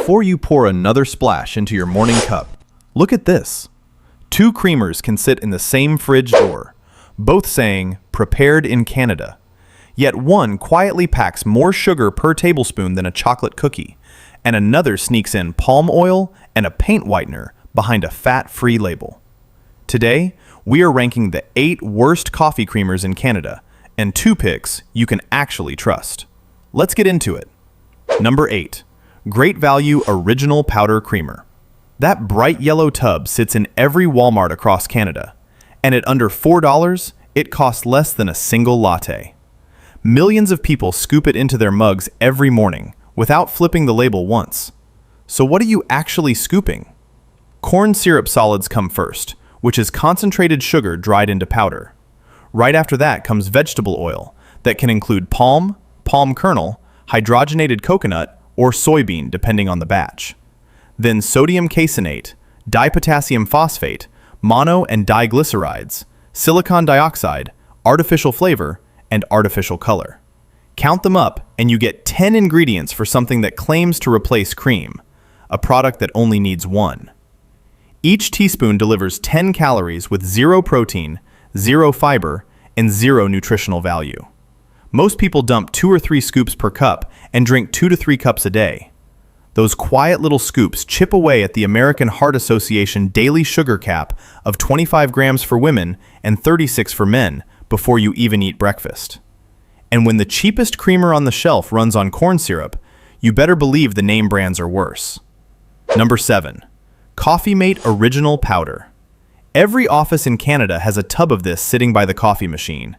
Before you pour another splash into your morning cup, look at this. Two creamers can sit in the same fridge door, both saying, "Prepared in Canada." Yet one quietly packs more sugar per tablespoon than a chocolate cookie, and another sneaks in palm oil and a paint whitener behind a fat-free label. Today, we are ranking the 8 worst coffee creamers in Canada, and 2 picks you can actually trust. Let's get into it. Number 8. Great Value Original Powder Creamer. That bright yellow tub sits in every Walmart across Canada, and at under $4, it costs less than a single latte. Millions of people scoop it into their mugs every morning without flipping the label once. So what are you actually scooping? Corn syrup solids come first, which is concentrated sugar dried into powder. Right after that comes vegetable oil that can include palm kernel, hydrogenated coconut, or soybean depending on the batch. Then sodium caseinate, dipotassium phosphate, mono and diglycerides, silicon dioxide, artificial flavor, and artificial color. Count them up and you get 10 ingredients for something that claims to replace cream, a product that only needs 1. Each teaspoon delivers 10 calories with 0 protein, 0 fiber, and 0 nutritional value. Most people dump 2 or 3 scoops per cup and drink 2 to 3 cups a day. Those quiet little scoops chip away at the American Heart Association daily sugar cap of 25 grams for women and 36 for men before you even eat breakfast. And when the cheapest creamer on the shelf runs on corn syrup, you better believe the name brands are worse. Number 7. Coffee Mate Original Powder. Every office in Canada has a tub of this sitting by the coffee machine.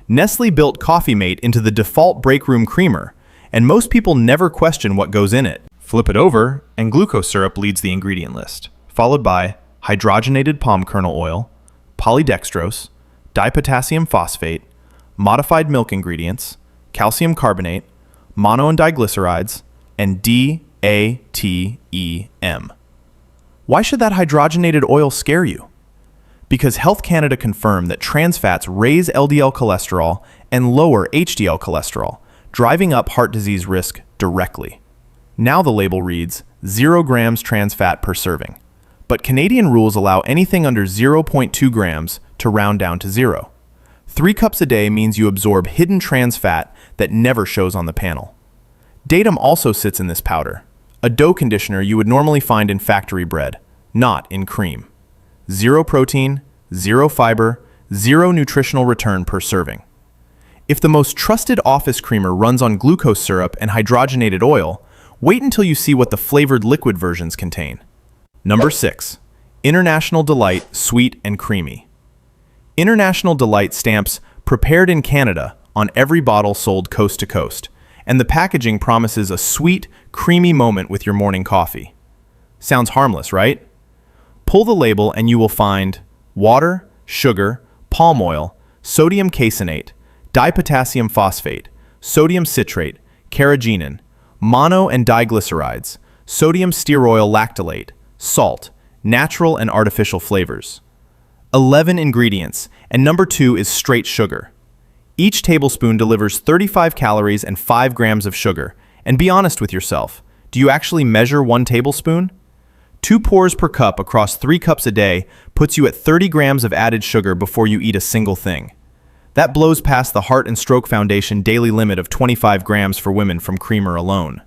Nestle built Coffee Mate into the default break room creamer, and most people never question what goes in it. Flip it over, and glucose syrup leads the ingredient list, followed by hydrogenated palm kernel oil, polydextrose, dipotassium phosphate, modified milk ingredients, calcium carbonate, mono and diglycerides, and DATEM. Why should that hydrogenated oil scare you? Because Health Canada confirmed that trans fats raise LDL cholesterol and lower HDL cholesterol, driving up heart disease risk directly. Now the label reads 0 grams trans fat per serving, but Canadian rules allow anything under 0.2 grams to round down to 0. 3 cups a day means you absorb hidden trans fat that never shows on the panel. DATEM also sits in this powder, a dough conditioner you would normally find in factory bread, not in cream. 0 protein, 0 fiber, 0 nutritional return per serving. If the most trusted office creamer runs on glucose syrup and hydrogenated oil, wait until you see what the flavored liquid versions contain. Number 6. International Delight Sweet and Creamy. International Delight stamps "Prepared in Canada" on every bottle sold coast to coast, and the packaging promises a sweet, creamy moment with your morning coffee. Sounds harmless, right? Pull the label and you will find water, sugar, palm oil, sodium caseinate, dipotassium phosphate, sodium citrate, carrageenan, mono and diglycerides, sodium stearoyl lactylate, salt, natural and artificial flavors. 11 ingredients, and number 2 is straight sugar. Each tablespoon delivers 35 calories and 5 grams of sugar. And be honest with yourself, do you actually measure 1 tablespoon? 2 pours per cup across 3 cups a day puts you at 30 grams of added sugar before you eat a single thing. That blows past the Heart and Stroke Foundation daily limit of 25 grams for women from creamer alone.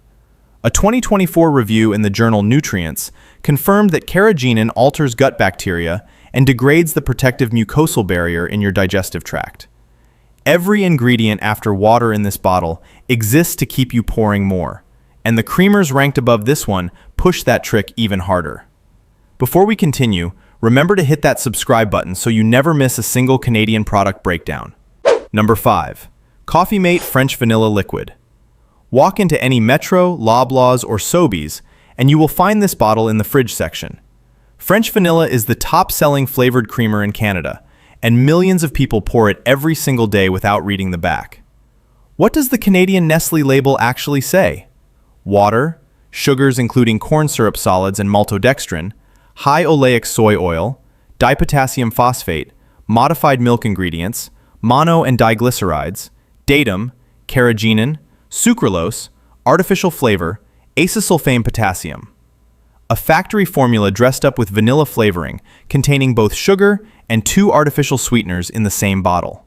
A 2024 review in the journal Nutrients confirmed that carrageenan alters gut bacteria and degrades the protective mucosal barrier in your digestive tract. Every ingredient after water in this bottle exists to keep you pouring more, and the creamers ranked above this one push that trick even harder. Before we continue, remember to hit that subscribe button so you never miss a single Canadian product breakdown. Number 5. Coffee Mate French Vanilla Liquid. Walk into any Metro, Loblaws, or Sobeys, and you will find this bottle in the fridge section. French vanilla is the top-selling flavored creamer in Canada, and millions of people pour it every single day without reading the back. What does the Canadian Nestle label actually say? Water, sugars including corn syrup solids and maltodextrin, high oleic soy oil, dipotassium phosphate, modified milk ingredients, mono and diglycerides, DATEM, carrageenan, sucralose, artificial flavor, Acesulfame potassium, a factory formula dressed up with vanilla flavoring, containing both sugar and 2 artificial sweeteners in the same bottle.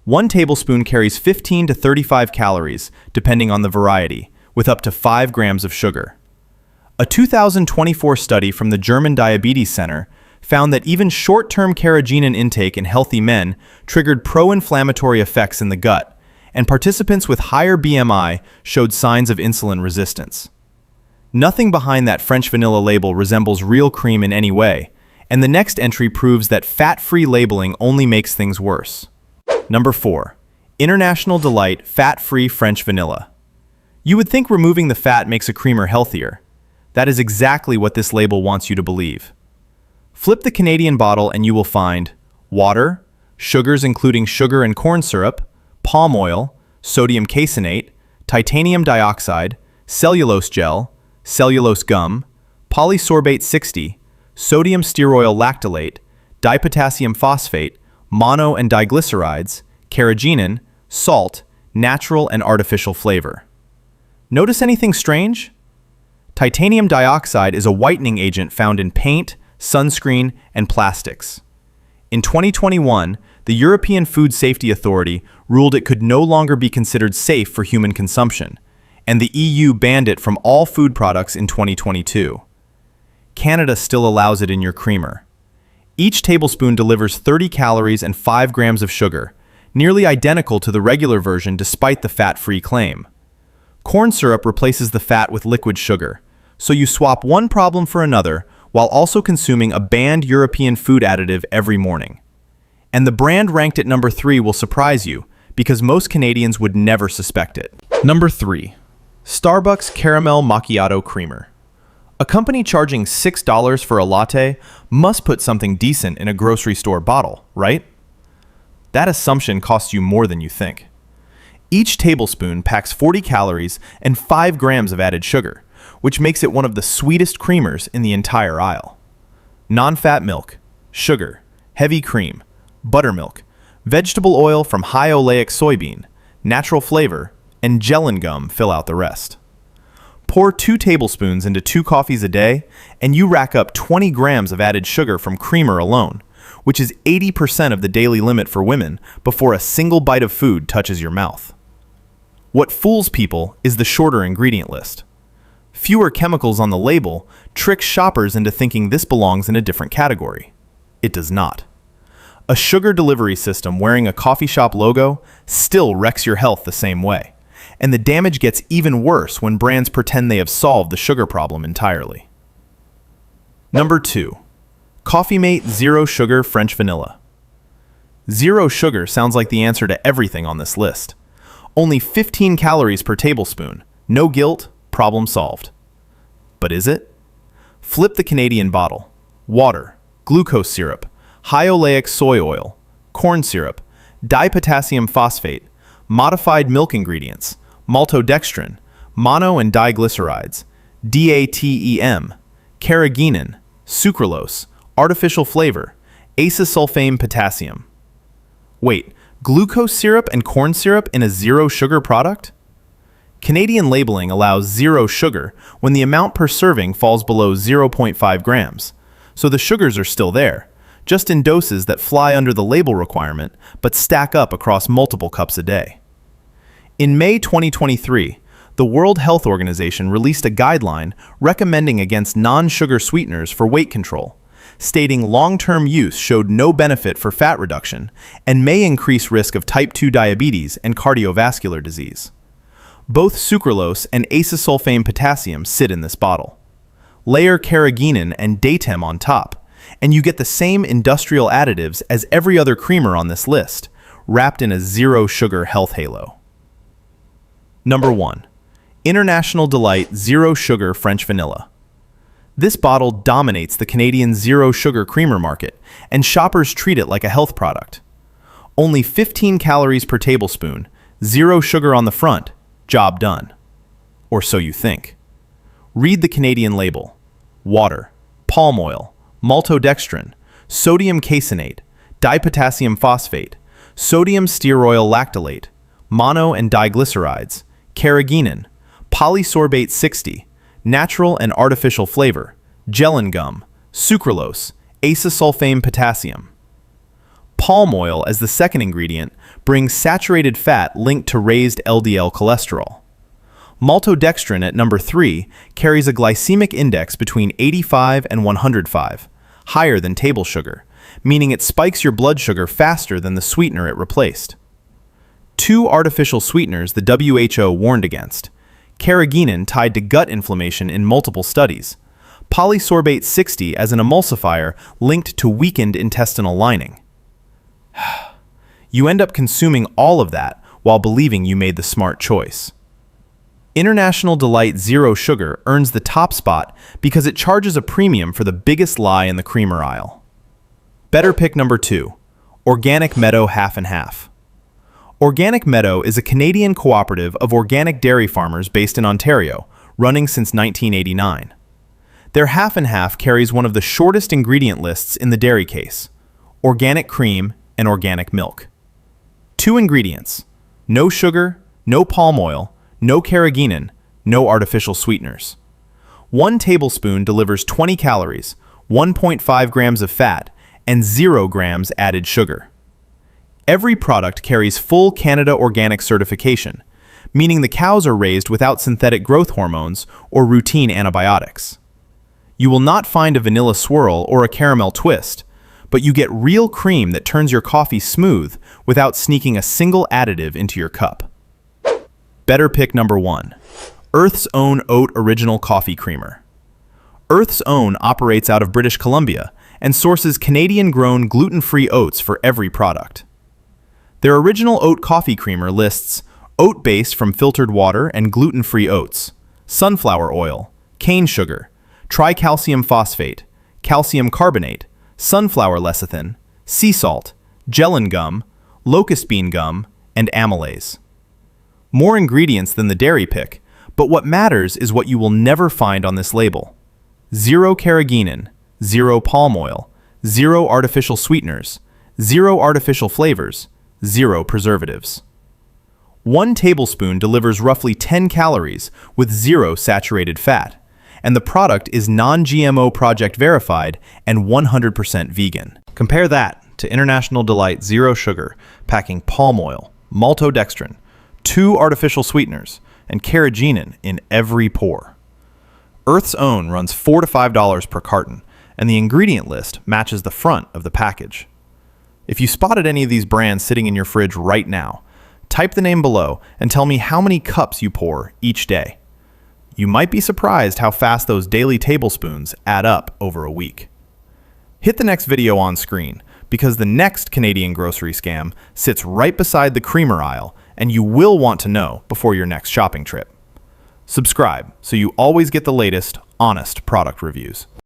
1 tablespoon carries 15 to 35 calories, depending on the variety, with up to 5 grams of sugar. A 2024 study from the German Diabetes Center found that even short-term carrageenan intake in healthy men triggered pro-inflammatory effects in the gut, and participants with higher BMI showed signs of insulin resistance. Nothing behind that French vanilla label resembles real cream in any way, and the next entry proves that fat-free labeling only makes things worse. Number 4. International Delight Fat-Free French Vanilla. You would think removing the fat makes a creamer healthier. That is exactly what this label wants you to believe. Flip the Canadian bottle and you will find water, sugars including sugar and corn syrup, palm oil, sodium caseinate, titanium dioxide, cellulose gel, cellulose gum, polysorbate 60, sodium stearoyl lactylate, dipotassium phosphate, mono and diglycerides, carrageenan, salt, natural and artificial flavor. Notice anything strange? Titanium dioxide is a whitening agent found in paint, sunscreen, and plastics. In 2021, the European Food Safety Authority ruled it could no longer be considered safe for human consumption, and the EU banned it from all food products in 2022. Canada still allows it in your creamer. Each tablespoon delivers 30 calories and 5 grams of sugar, nearly identical to the regular version despite the fat-free claim. Corn syrup replaces the fat with liquid sugar, so you swap one problem for another while also consuming a banned European food additive every morning. And the brand ranked at number 3 will surprise you, because most Canadians would never suspect it. Number 3. Starbucks Caramel Macchiato Creamer. A company charging $6 for a latte must put something decent in a grocery store bottle, right? That assumption costs you more than you think. Each tablespoon packs 40 calories and 5 grams of added sugar, which makes it one of the sweetest creamers in the entire aisle. Non-fat milk, sugar, heavy cream, buttermilk, vegetable oil from high oleic soybean, natural flavor, and gellan gum fill out the rest. Pour 2 tablespoons into 2 coffees a day, and you rack up 20 grams of added sugar from creamer alone, which is 80% of the daily limit for women before a single bite of food touches your mouth. What fools people is the shorter ingredient list. Fewer chemicals on the label trick shoppers into thinking this belongs in a different category. It does not. A sugar delivery system wearing a coffee shop logo still wrecks your health the same way, and the damage gets even worse when brands pretend they have solved the sugar problem entirely. Number 2. Coffee Mate Zero Sugar French Vanilla. Zero sugar sounds like the answer to everything on this list. Only 15 calories per tablespoon. No guilt, problem solved. But is it? Flip the Canadian bottle. Water, glucose syrup, high oleic soy oil, corn syrup, dipotassium phosphate, modified milk ingredients, maltodextrin, mono and diglycerides, DATEM, carrageenan, sucralose, artificial flavor, acesulfame potassium. Wait, glucose syrup and corn syrup in a zero sugar product? Canadian labeling allows zero sugar when the amount per serving falls below 0.5 grams, so the sugars are still there, just in doses that fly under the label requirement but stack up across multiple cups a day. In May 2023, the World Health Organization released a guideline recommending against non-sugar sweeteners for weight control, stating long-term use showed no benefit for fat reduction and may increase risk of type 2 diabetes and cardiovascular disease. Both sucralose and acesulfame potassium sit in this bottle. Layer carrageenan and DATEM on top, and you get the same industrial additives as every other creamer on this list, wrapped in a zero-sugar health halo. Number 1. International Delight Zero Sugar French Vanilla. This bottle dominates the Canadian zero-sugar creamer market, and shoppers treat it like a health product. Only 15 calories per tablespoon, zero sugar on the front, job done. Or so you think. Read the Canadian label. Water, palm oil, maltodextrin, sodium caseinate, dipotassium phosphate, sodium stearoyl lactylate, mono and diglycerides, carrageenan, polysorbate 60, natural and artificial flavor, gellan gum, sucralose, acesulfame potassium. Palm oil as the second ingredient brings saturated fat linked to raised LDL cholesterol. Maltodextrin at number 3 carries a glycemic index between 85 and 105, higher than table sugar, meaning it spikes your blood sugar faster than the sweetener it replaced. 2 artificial sweeteners the WHO warned against: carrageenan tied to gut inflammation in multiple studies, polysorbate 60 as an emulsifier linked to weakened intestinal lining. You end up consuming all of that while believing you made the smart choice. International Delight Zero Sugar earns the top spot because it charges a premium for the biggest lie in the creamer aisle. Better pick number 2, Organic Meadow Half and Half. Organic Meadow is a Canadian cooperative of organic dairy farmers based in Ontario, running since 1989. Their half and half carries one of the shortest ingredient lists in the dairy case: organic cream and organic milk. 2 ingredients: no sugar, no palm oil, no carrageenan, no artificial sweeteners. 1 tablespoon delivers 20 calories, 1.5 grams of fat, and 0 grams added sugar. Every product carries full Canada Organic certification, meaning the cows are raised without synthetic growth hormones or routine antibiotics. You will not find a vanilla swirl or a caramel twist, but you get real cream that turns your coffee smooth without sneaking a single additive into your cup. Better pick number 1, Earth's Own Oat Original Coffee Creamer. Earth's Own operates out of British Columbia and sources Canadian-grown gluten-free oats for every product. Their original oat coffee creamer lists oat base from filtered water and gluten-free oats, sunflower oil, cane sugar, tricalcium phosphate, calcium carbonate, sunflower lecithin, sea salt, gellan gum, locust bean gum, and amylase. More ingredients than the dairy pick, but what matters is what you will never find on this label: 0 carrageenan, 0 palm oil, 0 artificial sweeteners, 0 artificial flavors, 0 preservatives. 1 tablespoon delivers roughly 10 calories with 0 saturated fat, and the product is non-GMO project verified and 100% vegan. Compare that to International Delight Zero Sugar, packing palm oil, maltodextrin, 2 artificial sweeteners, and carrageenan in every pour. Earth's Own runs $4 to $5 per carton, and the ingredient list matches the front of the package. If you spotted any of these brands sitting in your fridge right now, type the name below and tell me how many cups you pour each day. You might be surprised how fast those daily tablespoons add up over a week. Hit the next video on screen, because the next Canadian grocery scam sits right beside the creamer aisle, and you will want to know before your next shopping trip. Subscribe so you always get the latest, honest product reviews.